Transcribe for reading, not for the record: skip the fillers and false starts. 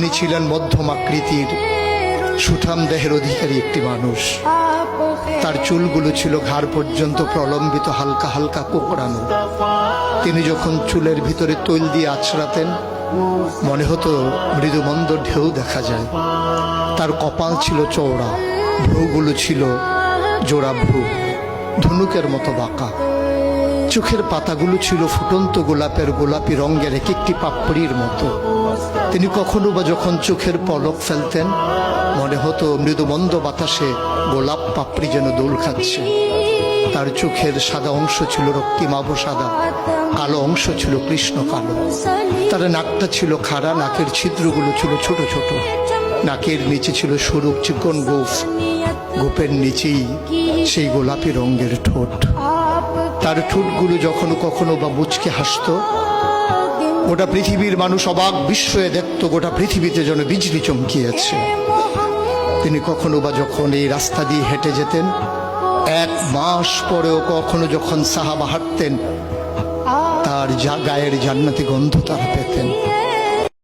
তিনি ছিলেন মধ্যম আকৃতির সুঠাম দেহের অধিকারী একটি মানুষ। তার চুলগুলো ছিল ঘাড় পর্যন্ত প্রলম্বিত, হালকা হালকা কোঁকড়ানো। তিনি যখন চুলের ভিতরে তৈল দিয়ে আছড়াতেন মনে হতো মৃদুমন্দ ঢেউ দেখা যায়। তার কপাল ছিল চওড়া, ভ্রুগুলো ছিল জোড়া ভ্রু, ধনুকের মতো বাঁকা। চোখের পাতাগুলো ছিল ফুটন্ত গোলাপের গোলাপি রঙের এক একটি পাপড়ির মতো। তিনি কখনো বা যখন চোখের পলক ফেলতেন মনে হতো মৃদুমন্দ বাতাসে গোলাপ পাপড়ি যেন দোল খাচ্ছে। তার চোখের সাদা অংশ ছিল রক্তিমাভ সাদা, কালো অংশ ছিল কৃষ্ণ কালো। তার নাকটা ছিল খাড়া, নাকের ছিদ্রগুলো ছিল ছোট ছোট। নাকের নিচে ছিল সরু চিকন গোঁফ, গোঁফের নিচেই সেই গোলাপি রঙের ঠোঁট। তার ঠোঁটগুলো যখনো কখনো বা মুচকে হাসত, গোটা পৃথিবীর মানুষ অবাক বিস্ময়ে দেখত গোটা পৃথিবীতে যেন বিজলি চমকিয়েছে। তিনি কখনো বা যখন এই রাস্তা দিয়ে হেঁটে যেতেন, 1 মাস পরেও কখনো যখন সাহাবা হাঁটতেন, তার গায়ের জান্নাতি গন্ধ তারা পেতেন।